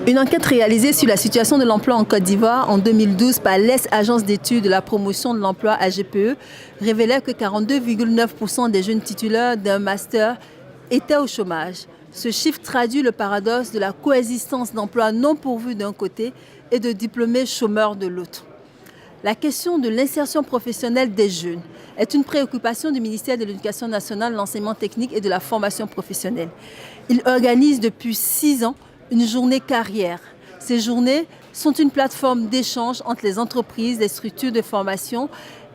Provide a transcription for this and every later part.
Une enquête réalisée sur la situation de l'emploi en Côte d'Ivoire en 2012 par l'ES Agence d'études de la promotion de l'emploi AGPE révélait que 42,9% des jeunes titulaires d'un master étaient au chômage. Ce chiffre traduit le paradoxe de la coexistence d'emplois non pourvus d'un côté et de diplômés chômeurs de l'autre. La question de l'insertion professionnelle des jeunes est une préoccupation du ministère de l'Éducation nationale, de l'enseignement technique et de la formation professionnelle. Il organise depuis 6 ans une journée carrière. Ces journées sont une plateforme d'échange entre les entreprises, les structures de formation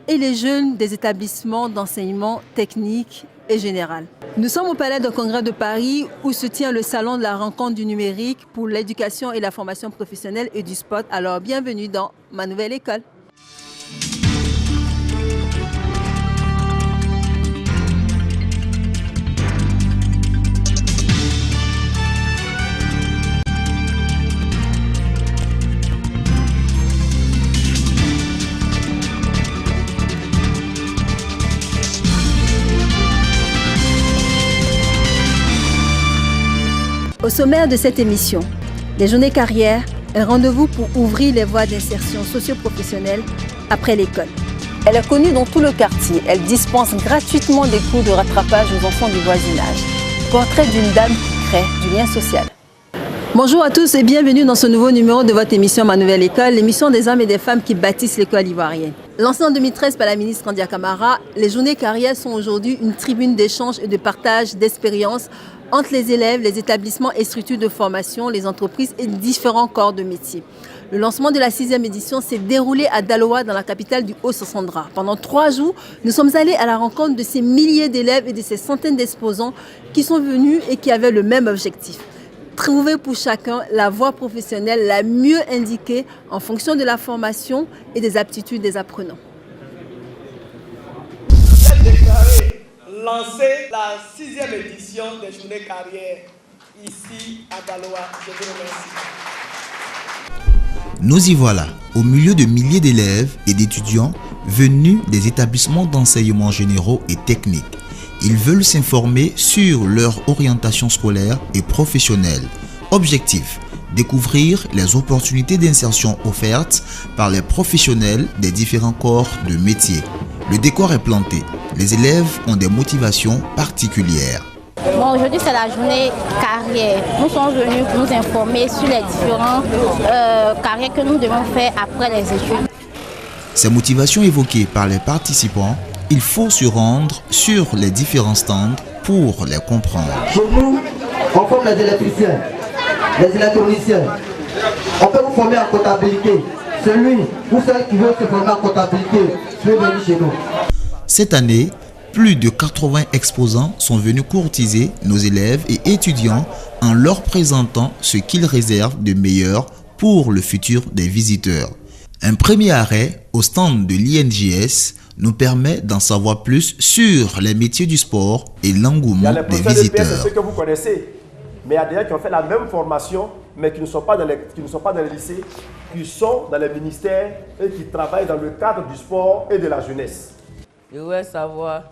et les jeunes des établissements d'enseignement technique et général. Nous sommes au Palais de Congrès de Paris où se tient le salon de la rencontre du numérique pour l'éducation et la formation professionnelle et du sport. Alors bienvenue dans ma nouvelle école. Au sommaire de cette émission, les journées carrières, un rendez-vous pour ouvrir les voies d'insertion socio-professionnelle après l'école. Elle est connue dans tout le quartier. Elle dispense gratuitement des cours de rattrapage aux enfants du voisinage. Portrait d'une dame qui crée du lien social. Bonjour à tous et bienvenue dans ce nouveau numéro de votre émission Ma Nouvelle École, l'émission des hommes et des femmes qui bâtissent l'école ivoirienne. Lancée en 2013 par la ministre Kandia Camara, les journées carrières sont aujourd'hui une tribune d'échange et de partage d'expériences entre les élèves, les établissements et structures de formation, les entreprises et différents corps de métier. Le lancement de la 6e édition s'est déroulé à Daloa, dans la capitale du Haut-Sassandra. Pendant 3 jours, nous sommes allés à la rencontre de ces milliers d'élèves et de ces centaines d'exposants qui sont venus et qui avaient le même objectif. Trouver pour chacun la voie professionnelle la mieux indiquée en fonction de la formation et des aptitudes des apprenants. Lancer la 6e édition des journées carrières ici à Daloa. Je vous remercie. Nous y voilà, au milieu de milliers d'élèves et d'étudiants venus des établissements d'enseignement généraux et techniques. Ils veulent s'informer sur leur orientation scolaire et professionnelle. Objectif: découvrir les opportunités d'insertion offertes par les professionnels des différents corps de métier. Le décor est planté. Les élèves ont des motivations particulières. Bon, aujourd'hui, c'est la journée carrière. Nous sommes venus pour nous informer sur les différentes carrières que nous devons faire après les études. Ces motivations évoquées par les participants, il faut se rendre sur les différents stands pour les comprendre. Chez nous, on forme les électriciens, les électroniciens. On peut vous former en comptabilité. Celui ou celle qui veut se former en comptabilité, peut venir chez nous. Cette année, plus de 80 exposants sont venus courtiser nos élèves et étudiants en leur présentant ce qu'ils réservent de meilleur pour le futur des visiteurs. Un premier arrêt au stand de l'INJS nous permet d'en savoir plus sur les métiers du sport et l'engouement des visiteurs. C'est ceux que vous connaissez, mais il y a des gens qui ont fait la même formation, mais qui ne sont pas dans les lycées, qui sont dans les ministères et qui travaillent dans le cadre du sport et de la jeunesse. Je voudrais savoir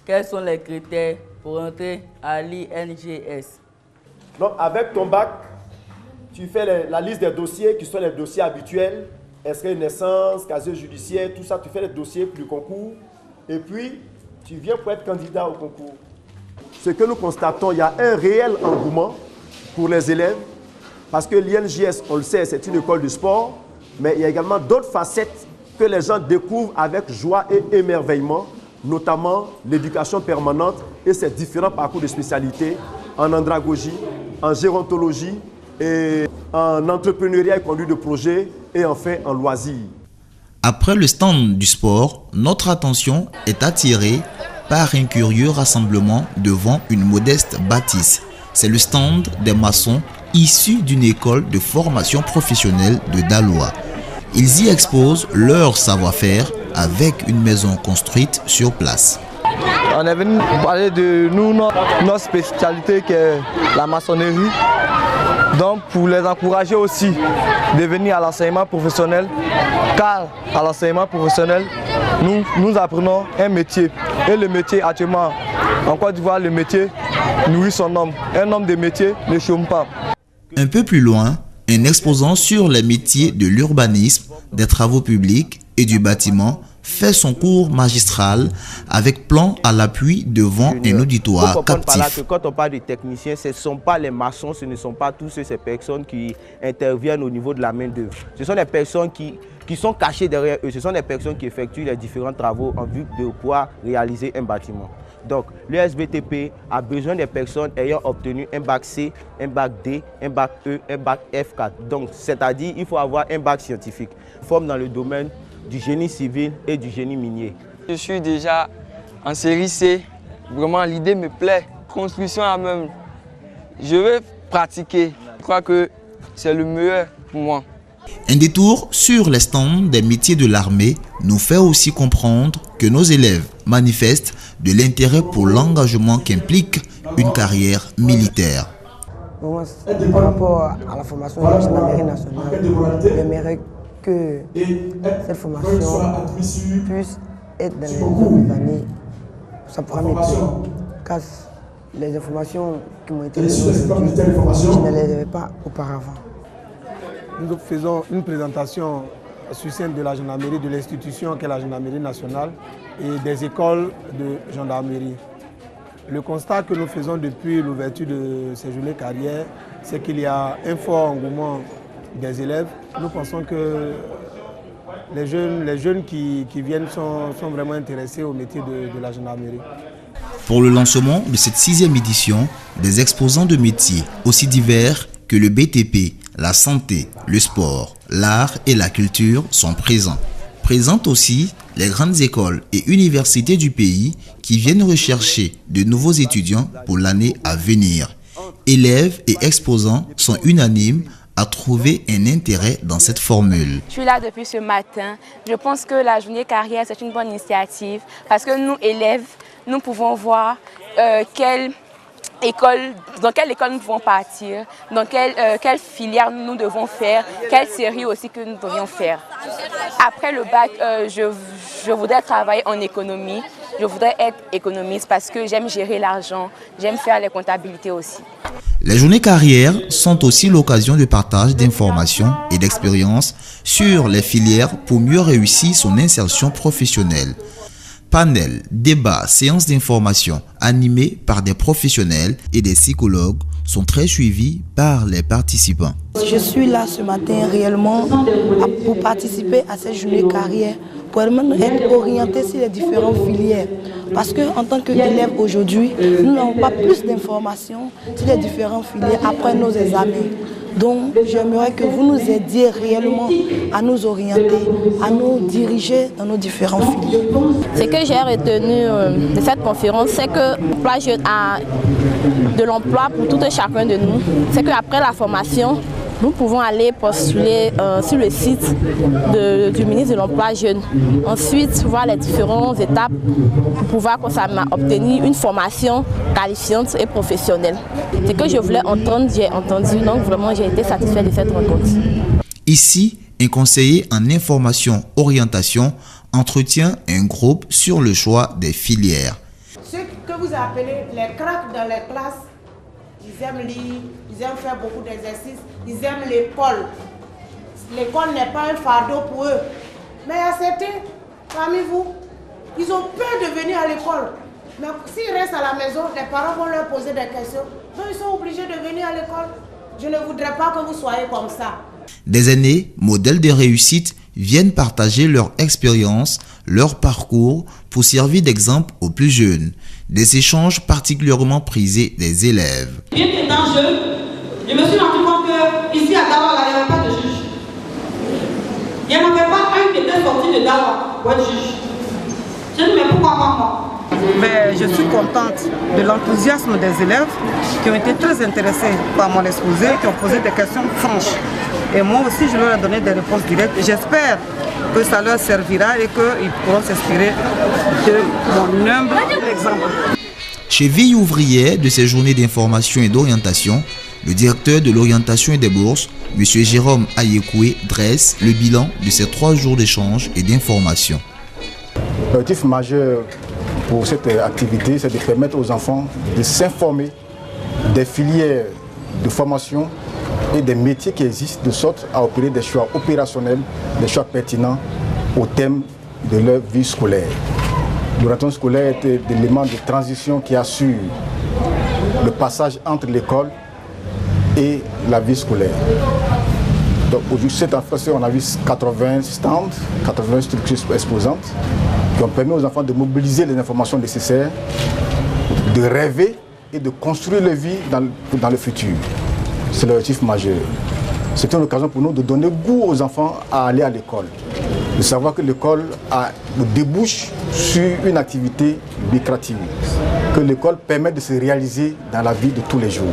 quels sont les critères pour entrer à l'INJS. Donc avec ton bac, tu fais la liste des dossiers qui sont les dossiers habituels, extrait de naissance, casier judiciaire, tout ça, tu fais les dossiers pour le concours et puis tu viens pour être candidat au concours. Ce que nous constatons, il y a un réel engouement pour les élèves parce que l'INJS, on le sait, c'est une école de sport, mais il y a également d'autres facettes que les gens découvrent avec joie et émerveillement, notamment l'éducation permanente et ses différents parcours de spécialité en andragogie, en gérontologie et en entrepreneuriat et conduite de projet et enfin en loisirs. Après le stand du sport, notre attention est attirée par un curieux rassemblement devant une modeste bâtisse. C'est le stand des maçons issus d'une école de formation professionnelle de Daloa. Ils y exposent leur savoir-faire avec une maison construite sur place. On est venu parler de notre spécialité qui est la maçonnerie. Donc pour les encourager aussi de venir à l'enseignement professionnel, car à l'enseignement professionnel, nous apprenons un métier. Et le métier actuellement, en Côte d'Ivoire, le métier nourrit son homme. Un homme de métier ne chôme pas. Un peu plus loin, Un exposant sur les métiers de l'urbanisme, des travaux publics et du bâtiment fait son cours magistral avec plan à l'appui devant un auditoire captif. Quand on parle de techniciens, ce ne sont pas les maçons, ce ne sont pas tous ces personnes qui interviennent au niveau de la main-d'œuvre. Ce sont des personnes qui sont cachées derrière eux. Ce sont des personnes qui effectuent les différents travaux en vue de pouvoir réaliser un bâtiment. Donc, le SBTP a besoin des personnes ayant obtenu un bac C, un bac D, un bac E, un bac F4. Donc, c'est-à-dire qu'il faut avoir un bac scientifique. Forme dans le domaine du génie civil et du génie minier. Je suis déjà en série C. Vraiment, l'idée me plaît. Construction à même. Je vais pratiquer. Je crois que c'est le meilleur pour moi. Un détour sur les stands des métiers de l'armée nous fait aussi comprendre que nos élèves manifestent de l'intérêt pour l'engagement qu'implique une carrière militaire. Par rapport à la formation de la gendarmerie nationale, j'aimerais que cette formation puisse être dans les autres années. Ça pourra m'aider, car les informations qui m'ont été données aujourd'hui, je ne les avais pas auparavant. Nous faisons une présentation succincte de la gendarmerie, de l'institution qu'est la gendarmerie nationale et des écoles de gendarmerie. Le constat que nous faisons depuis l'ouverture de ces journées carrières, c'est qu'il y a un fort engouement des élèves. Nous pensons que les jeunes qui viennent sont vraiment intéressés au métier de la gendarmerie. Pour le lancement de cette 6e édition, des exposants de métiers aussi divers que le BTP, la santé, le sport, l'art et la culture sont présents. Présentes aussi les grandes écoles et universités du pays qui viennent rechercher de nouveaux étudiants pour l'année à venir. Élèves et exposants sont unanimes à trouver un intérêt dans cette formule. Je suis là depuis ce matin. Je pense que la journée carrière, c'est une bonne initiative parce que nous, élèves, nous pouvons voir dans quelle école nous pouvons partir, dans quelle filière nous devons faire, quelle série aussi que nous devions faire. Après le bac, je voudrais travailler en économie. Je voudrais être économiste parce que j'aime gérer l'argent, j'aime faire les comptabilités aussi. Les journées carrières sont aussi l'occasion de partage d'informations et d'expériences sur les filières pour mieux réussir son insertion professionnelle. Panel, débats, séances d'information animées par des professionnels et des psychologues sont très suivis par les participants. Je suis là ce matin réellement pour participer à cette journée carrière, pour être orienté sur les différentes filières. Parce qu'en tant qu'élève aujourd'hui, nous n'avons pas plus d'informations sur les différentes filières après nos examens. Donc j'aimerais que vous nous aidiez réellement à nous orienter, à nous diriger dans nos différentes filières. Ce que j'ai retenu de cette conférence, c'est que l'emploi jeune a de l'emploi pour tout et chacun de nous. C'est qu'après la formation, nous pouvons aller postuler sur le site du ministre de l'Emploi jeune. Ensuite, voir les différentes étapes pour pouvoir obtenir une formation qualifiante et professionnelle. Ce que je voulais entendre, j'ai entendu. Donc vraiment, j'ai été satisfait de cette rencontre. Ici, un conseiller en information orientation entretient un groupe sur le choix des filières. Ceux que vous appelez les cracks dans les classes, ils aiment lire, ils aiment faire beaucoup d'exercices, ils aiment l'école. L'école n'est pas un fardeau pour eux. Mais il y a certains parmi vous, ils ont peur de venir à l'école. Mais s'ils restent à la maison, les parents vont leur poser des questions. Donc ils sont obligés de venir à l'école. Je ne voudrais pas que vous soyez comme ça. Des aînés, modèles de réussite, viennent partager leur expérience, leur parcours pour servir d'exemple aux plus jeunes. Des échanges particulièrement prisés des élèves. Bien étant jeune, je me suis rendu compte qu'ici à Dawa, il n'y avait pas de juge. Il n'y en avait pas un qui était sorti de Dawa pour être juge. Je dis, mais pourquoi pas moi? Mais je suis contente de l'enthousiasme des élèves qui ont été très intéressés par mon exposé, qui ont posé des questions franches. Et moi aussi, je leur ai donné des réponses directes. J'espère que ça leur servira et qu'ils pourront s'inspirer de mon humble exemple. Chez Vie ouvrière de ces journées d'information et d'orientation, le directeur de l'orientation et des bourses, M. Jérôme Ayekoué, dresse le bilan de ces 3 jours d'échange et d'information. L'objectif majeur pour cette activité, c'est de permettre aux enfants de s'informer des filières de formation et des métiers qui existent de sorte à opérer des choix opérationnels, des choix pertinents au thème de leur vie scolaire. L'orientation scolaire était l'élément de transition qui assure le passage entre l'école et la vie scolaire. Donc aujourd'hui, cette année, on a vu 80 stands, 80 structures exposantes qui ont permis aux enfants de mobiliser les informations nécessaires, de rêver et de construire leur vie dans le futur. C'est l'objectif majeur. C'est une occasion pour nous de donner goût aux enfants à aller à l'école, de savoir que l'école débouche sur une activité lucrative, que l'école permet de se réaliser dans la vie de tous les jours.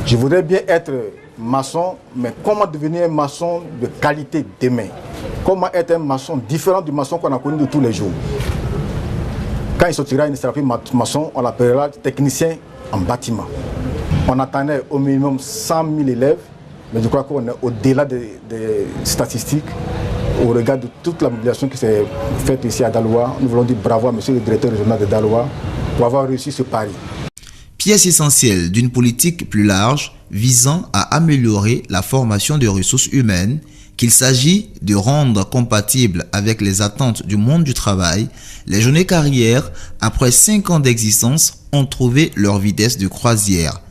Je voudrais bien être maçon, mais comment devenir un maçon de qualité demain? Comment être un maçon différent du maçon qu'on a connu de tous les jours? Quand il sortira, il ne sera plus maçon, on l'appellera technicien en bâtiment. On attendait au minimum 100 000 élèves, mais je crois qu'on est au-delà des statistiques. Au regard de toute la mobilisation qui s'est faite ici à Daloa, nous voulons dire bravo à monsieur le directeur régional de Daloa pour avoir réussi ce pari. Pièce essentielle d'une politique plus large visant à améliorer la formation des ressources humaines, qu'il s'agit de rendre compatible avec les attentes du monde du travail, les journées carrières, après 5 ans d'existence, ont trouvé leur vitesse de croisière.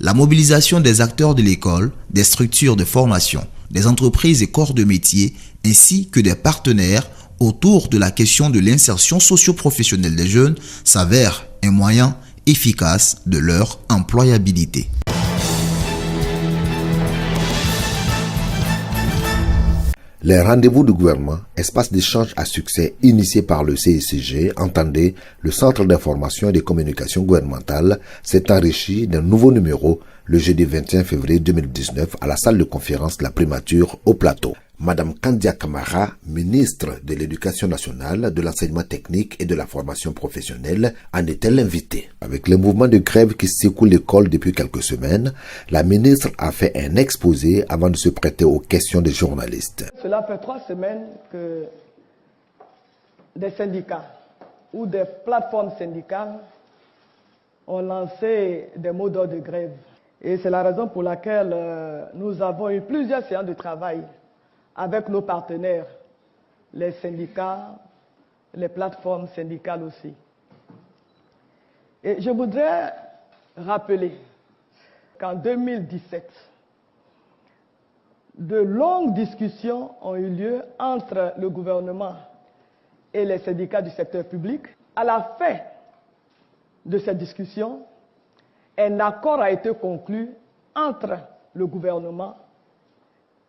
La mobilisation des acteurs de l'école, des structures de formation, des entreprises et corps de métier, ainsi que des partenaires autour de la question de l'insertion socio-professionnelle des jeunes s'avère un moyen efficace de leur employabilité. Les rendez-vous du gouvernement, espace d'échange à succès initié par le CICG, entendez, le Centre d'information et de communication gouvernementale, s'est enrichi d'un nouveau numéro le jeudi 21 février 2019 à la salle de conférence de la primature au Plateau. Madame Kandia Kamara, ministre de l'Éducation nationale, de l'enseignement technique et de la formation professionnelle, en est-elle l'invitée. Avec le mouvement de grève qui secoue l'école depuis quelques semaines, la ministre a fait un exposé avant de se prêter aux questions des journalistes. Cela fait 3 semaines que des syndicats ou des plateformes syndicales ont lancé des mots d'ordre de grève. Et c'est la raison pour laquelle nous avons eu plusieurs séances de travail avec nos partenaires, les syndicats, les plateformes syndicales aussi. Et je voudrais rappeler qu'en 2017, de longues discussions ont eu lieu entre le gouvernement et les syndicats du secteur public. À la fin de cette discussion, un accord a été conclu entre le gouvernement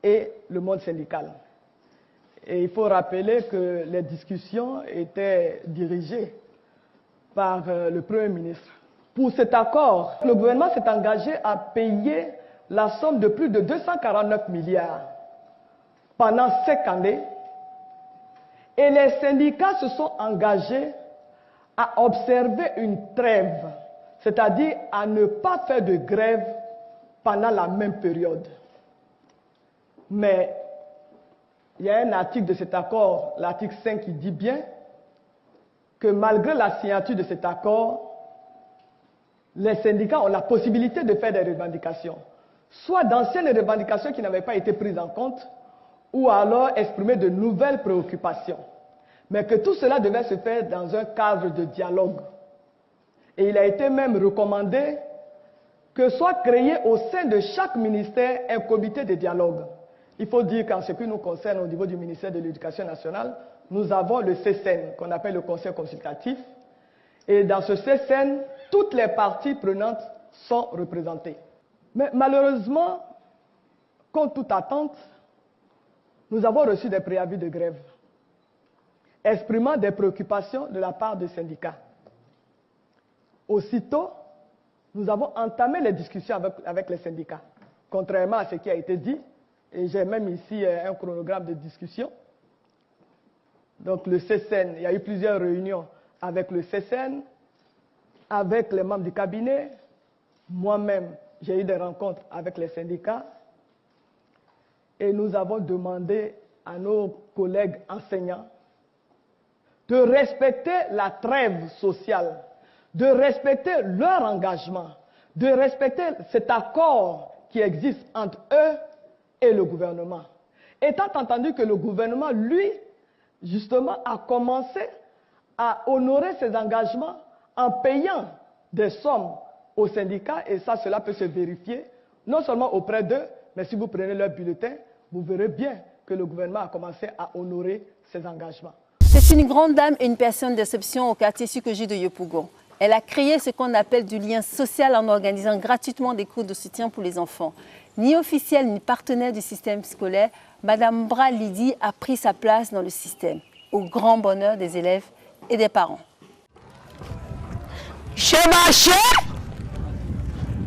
et le monde syndical. Et il faut rappeler que les discussions étaient dirigées par le Premier ministre. Pour cet accord, le gouvernement s'est engagé à payer la somme de plus de 249 milliards pendant 5 années et les syndicats se sont engagés à observer une trêve, c'est-à-dire à ne pas faire de grève pendant la même période. Mais il y a un article de cet accord, l'article 5, qui dit bien que malgré la signature de cet accord, les syndicats ont la possibilité de faire des revendications, soit d'anciennes revendications qui n'avaient pas été prises en compte, ou alors exprimer de nouvelles préoccupations. Mais que tout cela devait se faire dans un cadre de dialogue. Et il a été même recommandé que soit créé au sein de chaque ministère un comité de dialogue. Il faut dire qu'en ce qui nous concerne au niveau du ministère de l'Éducation nationale, nous avons le CCN, qu'on appelle le Conseil consultatif. Et dans ce CCN, toutes les parties prenantes sont représentées. Mais malheureusement, contre toute attente, nous avons reçu des préavis de grève, exprimant des préoccupations de la part des syndicats. Aussitôt, nous avons entamé les discussions avec les syndicats, contrairement à ce qui a été dit. Et j'ai même ici un chronogramme de discussion. Donc le CCN, il y a eu plusieurs réunions avec le CCN, avec les membres du cabinet. Moi-même, j'ai eu des rencontres avec les syndicats. Et nous avons demandé à nos collègues enseignants de respecter la trêve sociale, de respecter leur engagement, de respecter cet accord qui existe entre eux et le gouvernement. Étant entendu que le gouvernement, lui, justement, a commencé à honorer ses engagements en payant des sommes aux syndicats, et ça, cela peut se vérifier, non seulement auprès d'eux, mais si vous prenez leur bulletin, vous verrez bien que le gouvernement a commencé à honorer ses engagements. C'est une grande dame et une personne d'exception au quartier Sukoji de Yopougon. Elle a créé ce qu'on appelle du lien social en organisant gratuitement des cours de soutien pour les enfants. Ni officielle ni partenaire du système scolaire, Madame Mbra Lydie a pris sa place dans le système, au grand bonheur des élèves et des parents. Chebaché,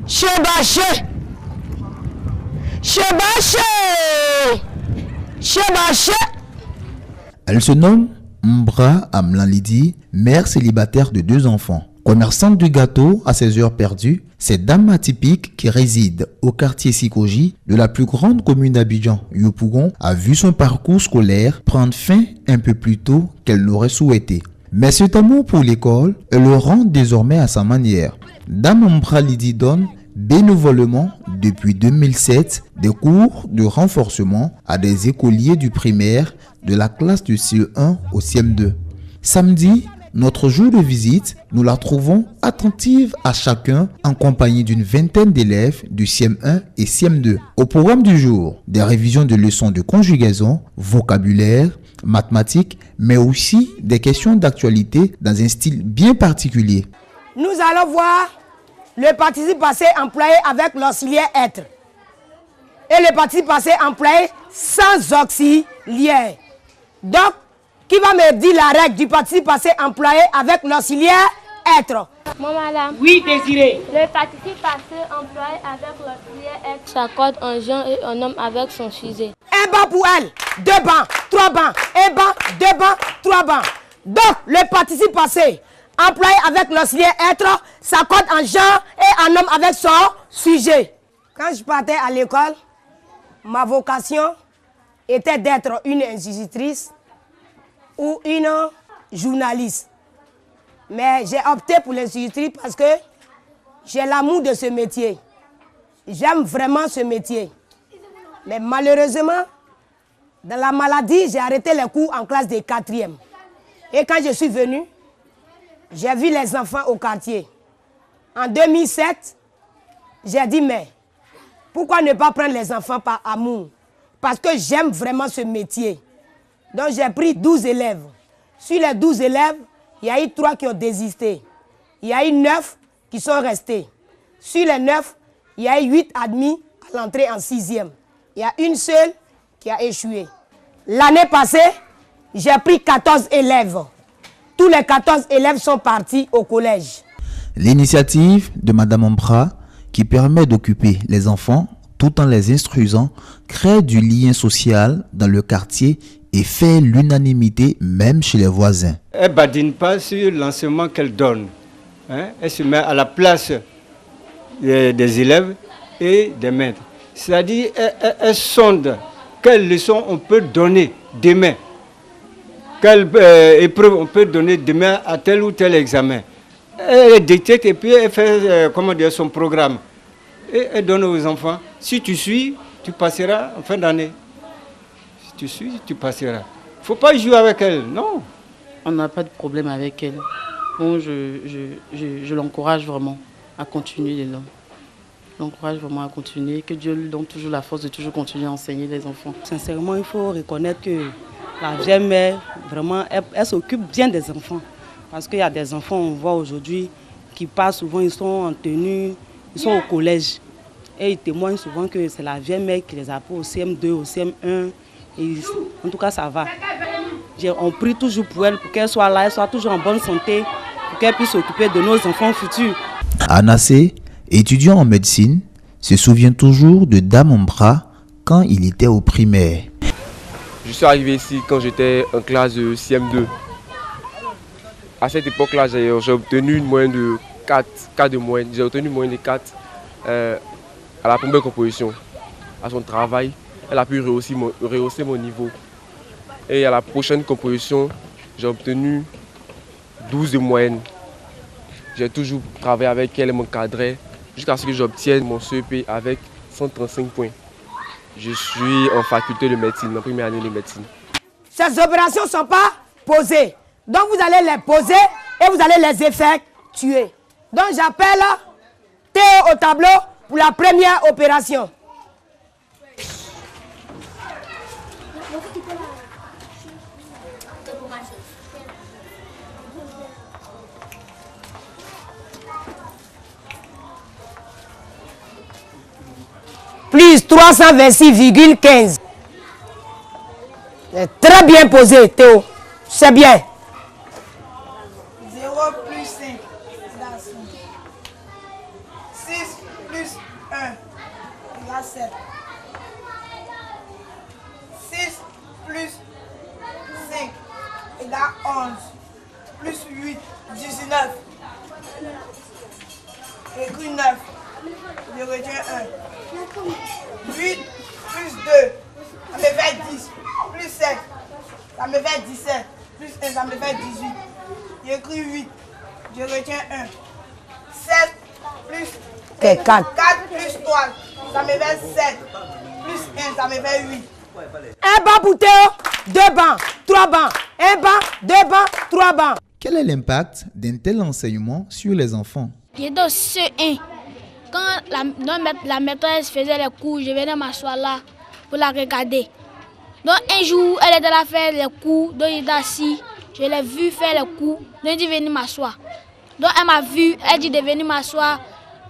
chebaché, chebaché, chebaché. Elle se nomme Mbra Amlan Lydie, mère célibataire de 2 enfants. Commerçante du gâteau à ses heures perdues, cette dame atypique qui réside au quartier Sikoji de la plus grande commune d'Abidjan, Yopougon, a vu son parcours scolaire prendre fin un peu plus tôt qu'elle l'aurait souhaité. Mais cet amour pour l'école, elle le rend désormais à sa manière. Dame Mbra Lydie donne bénévolement depuis 2007 des cours de renforcement à des écoliers du primaire de la classe du CE1 au CM2. Samedi, notre jour de visite, nous la trouvons attentive à chacun en compagnie d'une vingtaine d'élèves du CM1 et CM2. Au programme du jour, des révisions de leçons de conjugaison, vocabulaire, mathématiques, mais aussi des questions d'actualité dans un style bien particulier. Nous allons voir le participe passé employé avec l'auxiliaire être et le participe passé employé sans auxiliaire. Donc, qui va me dire la règle du participe passé employé avec l'auxiliaire être? Moi, madame. Oui, Désiré. Le participe passé employé avec l'auxiliaire être s'accorde un genre et un homme avec son sujet. Un banc pour elle, 2 bancs, 3 bancs, un banc, 2 bancs, 3 bancs. Donc, le participe passé employé avec l'auxiliaire être s'accorde en genre et en homme avec son sujet. Quand je partais à l'école, ma vocation était d'être une institutrice ou une journaliste. Mais j'ai opté pour l'institutrice parce que j'ai l'amour de ce métier. J'aime vraiment ce métier. Mais malheureusement, dans la maladie, j'ai arrêté les cours en classe de 4e. Et quand je suis venue, j'ai vu les enfants au quartier. En 2007, j'ai dit, mais pourquoi ne pas prendre les enfants par amour? Parce que j'aime vraiment ce métier. Donc j'ai pris 12 élèves. Sur les 12 élèves, il y a eu 3 qui ont désisté. Il y a eu 9 qui sont restés. Sur les 9, il y a eu 8 admis à l'entrée en 6e. Il y a une seule qui a échoué. L'année passée, j'ai pris 14 élèves. Tous les 14 élèves sont partis au collège. L'initiative de Madame Mbra, qui permet d'occuper les enfants tout en les instruisant, crée du lien social dans le quartier et fait l'unanimité même chez les voisins. Elle ne badine pas sur l'enseignement qu'elle donne. Elle se met à la place des élèves et des maîtres. C'est-à-dire elle sonde quelles leçons on peut donner demain, quelle épreuve on peut donner demain à tel ou tel examen. Elle détecte et puis elle fait son programme. Et elle donne aux enfants, si tu suis, tu passeras en fin d'année. Si tu suis, tu passeras. Il ne faut pas jouer avec elle, non. On n'a pas de problème avec elle. Bon, je l'encourage vraiment à continuer les langues. Je l'encourage vraiment à continuer, que Dieu lui donne toujours la force de toujours continuer à enseigner les enfants. Sincèrement, il faut reconnaître que la vieille mère, vraiment, elle s'occupe bien des enfants. Parce qu'il y a des enfants, on voit aujourd'hui, qui passent souvent, ils sont en tenue, ils sont au collège. Et ils témoignent souvent que c'est la vieille mère qui les a pris au CM2, au CM1. Et en tout cas, ça va. On prie toujours pour elle, pour qu'elle soit là, elle soit toujours en bonne santé, pour qu'elle puisse s'occuper de nos enfants futurs. Anassé, étudiant en médecine, se souvient toujours de Dame Mbra quand il était au primaire. Je suis arrivé ici quand j'étais en classe de CM2. À cette époque-là, j'ai obtenu une moyenne de 4 de moyenne. J'ai obtenu une moyenne de 4 à la première composition. À son travail, elle a pu rehausser mon niveau. Et à la prochaine composition, j'ai obtenu 12 de moyenne. J'ai toujours travaillé avec elle et m'encadrer jusqu'à ce que j'obtienne mon CEP avec 135 points. Je suis en faculté de médecine, en première année de médecine. Ces opérations ne sont pas posées. Donc vous allez les poser et vous allez les effectuer. Donc j'appelle Théo au tableau pour la première opération. Plus 326,15. Très bien posé, Théo. C'est bien. 0 plus 5. 6 plus 1 égale 7. 6 plus 5 égale 11. Plus 8, 19. Écrit 9. Je retiens 1. 8 plus 2, ça me fait 10. Plus 7, ça me fait 17. Plus 1, ça me fait 18. J'écris 8, je retiens 1. 7 plus 4. 4 plus 3, ça me fait 7. Plus 1, ça me fait 8. Un banc pour Théo, 2 bancs, 3 bancs. Un banc, 2 bancs, 3 bancs. Quel est l'impact d'un tel enseignement sur les enfants? J'étais au CE1. Quand la maîtresse faisait les cours, je venais m'asseoir là pour la regarder. Donc un jour, elle était là faire les cours, donc j'étais assis, je l'ai vu faire les cours, donc elle dit venir m'asseoir. Donc elle m'a vu, elle dit de venir m'asseoir,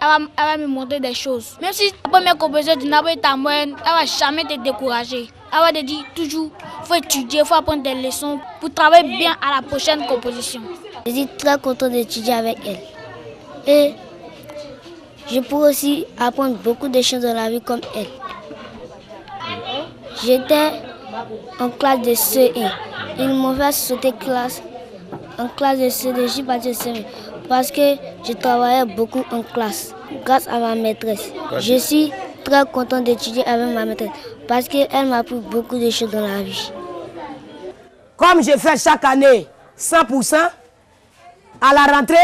elle va me montrer des choses. Même si la première composition du Nabo est à moyenne, elle va jamais te décourager. Elle va te dire toujours, il faut étudier, il faut apprendre des leçons pour travailler bien à la prochaine composition. Je suis très content d'étudier avec elle. Et je pourrais aussi apprendre beaucoup de choses dans la vie comme elle. J'étais en classe de CE1. Ils m'ont fait sauter classe en classe de CE2. Je suis partie de CE1 parce que je travaillais beaucoup en classe grâce à ma maîtresse. Je suis très content d'étudier avec ma maîtresse parce qu'elle m'a appris beaucoup de choses dans la vie. Comme je fais chaque année 100%, à la rentrée,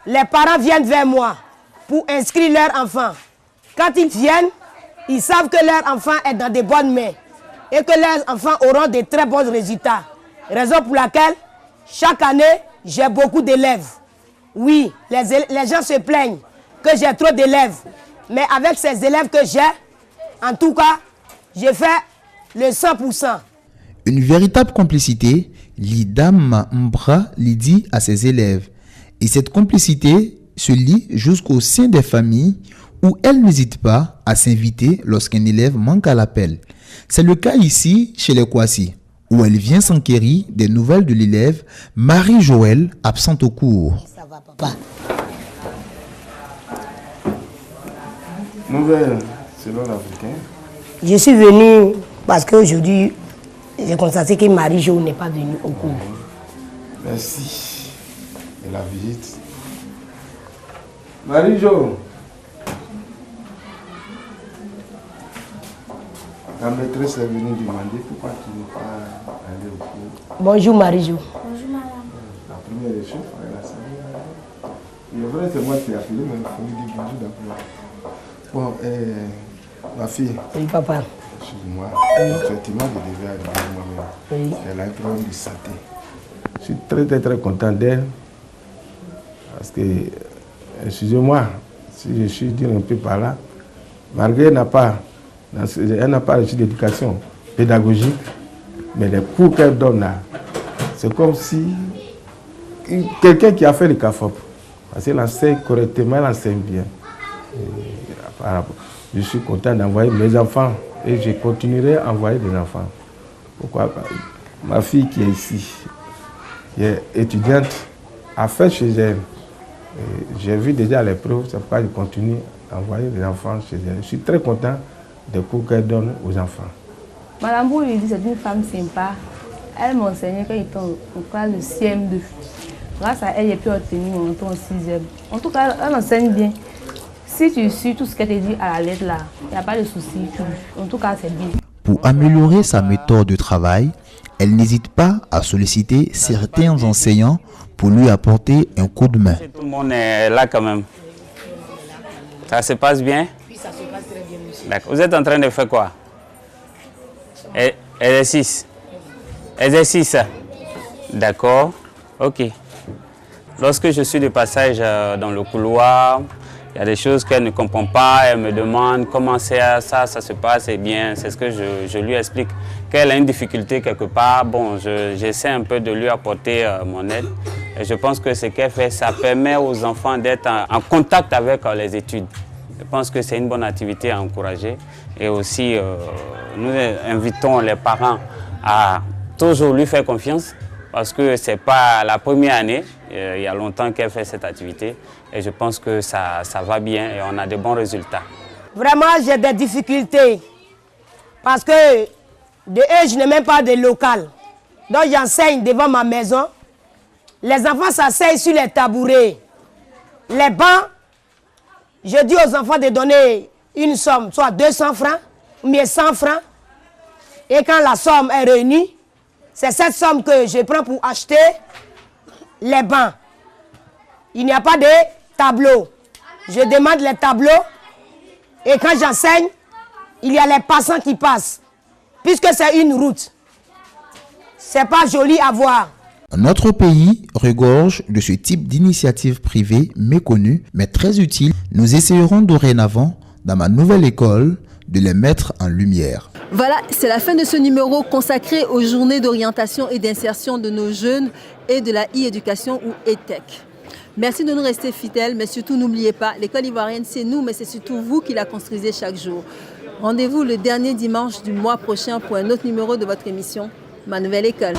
les parents viennent vers moi pour inscrire leur enfant. Quand ils viennent, ils savent que leur enfant est dans de bonnes mains et que leurs enfants auront de très bons résultats. Raison pour laquelle, chaque année, j'ai beaucoup d'élèves. Oui, les gens se plaignent que j'ai trop d'élèves. Mais avec ces élèves que j'ai, en tout cas, j'ai fait le 100%. Une véritable complicité lie Dame Mbra Lydie à ses élèves. Et cette complicité se lie jusqu'au sein des familles où elle n'hésite pas à s'inviter lorsqu'un élève manque à l'appel. C'est le cas ici chez les Kwasi, où elle vient s'enquérir des nouvelles de l'élève Marie-Joëlle, absente au cours. Ça va, papa. Nouvelle selon l'Africain. Je suis venu parce qu'aujourd'hui, j'ai constaté que Marie-Jo n'est pas venue au cours. Merci de la visite. Marie-Jo, la maîtresse est venue demander pourquoi tu n'es pas allé au cours. Bonjour Marie-Jo. Bonjour madame. La première des choses, elle a salué. Il est vrai que c'est moi qui ai appelé, mais il faut lui dire bonjour d'abord. Bon, ma fille. Oui, papa. Excuse-moi. Effectivement, je devais arriver moi-même. Oui. Elle a un problème de santé. Je suis très, très content d'elle. Parce que, excusez-moi, si je suis dire un peu par là, malgré elle n'a pas reçu d'éducation pédagogique, mais les cours qu'elle donne là, c'est comme si quelqu'un qui a fait le CAFOP, parce qu'elle enseigne correctement, elle enseigne bien. Je suis content d'envoyer mes enfants et je continuerai à envoyer des enfants. Pourquoi? Ma fille qui est ici, qui est étudiante, a fait chez elle. J'ai vu déjà les preuves, c'est pourquoi je continue à envoyer des enfants chez elle. Je suis très content des cours qu'elle donne aux enfants. Madame Bouli dit c'est une femme sympa. Elle m'enseignait quand j'étais au classe de CM2. Grâce à elle, j'ai pu obtenir mon entrée en 6e. En tout cas, elle enseigne bien. Si tu suis tout ce qu'elle te dit à la lettre là, il n'y a pas de souci. En tout cas, c'est bien. Pour améliorer sa méthode de travail, elle n'hésite pas à solliciter certains enseignants pour lui apporter un coup de main. Tout le monde est là quand même. Ça se passe bien? Oui, ça se passe très bien, monsieur. D'accord. Vous êtes en train de faire quoi? Exercice. Exercice. D'accord. Ok. Lorsque je suis de passage dans le couloir, il y a des choses qu'elle ne comprend pas, elle me demande comment ça se passe, et bien c'est ce que je lui explique. Qu'elle a une difficulté quelque part, bon, j'essaie un peu de lui apporter mon aide. Et je pense que ce qu'elle fait, ça permet aux enfants d'être en contact avec les études. Je pense que c'est une bonne activité à encourager. Et aussi, nous invitons les parents à toujours lui faire confiance, parce que ce n'est pas la première année, il y a longtemps qu'elle fait cette activité. Et je pense que ça va bien et on a de bons résultats. Vraiment, j'ai des difficultés. Parce que je n'ai même pas de local. Donc j'enseigne devant ma maison. Les enfants s'asseyent sur les tabourets. Les bancs, je dis aux enfants de donner une somme, soit 200 francs, ou bien 100 francs. Et quand la somme est réunie, c'est cette somme que je prends pour acheter les bancs. Il n'y a pas de tableau. Je demande les tableaux et quand j'enseigne, il y a les passants qui passent. Puisque c'est une route, c'est pas joli à voir. Notre pays regorge de ce type d'initiatives privées méconnues mais très utiles. Nous essayerons dorénavant, dans ma nouvelle école, de les mettre en lumière. Voilà, c'est la fin de ce numéro consacré aux journées d'orientation et d'insertion de nos jeunes et de la e-éducation ou ETEC. Merci de nous rester fidèles, mais surtout n'oubliez pas, l'école ivoirienne c'est nous, mais c'est surtout vous qui la construisez chaque jour. Rendez-vous le dernier dimanche du mois prochain pour un autre numéro de votre émission, Ma Nouvelle École.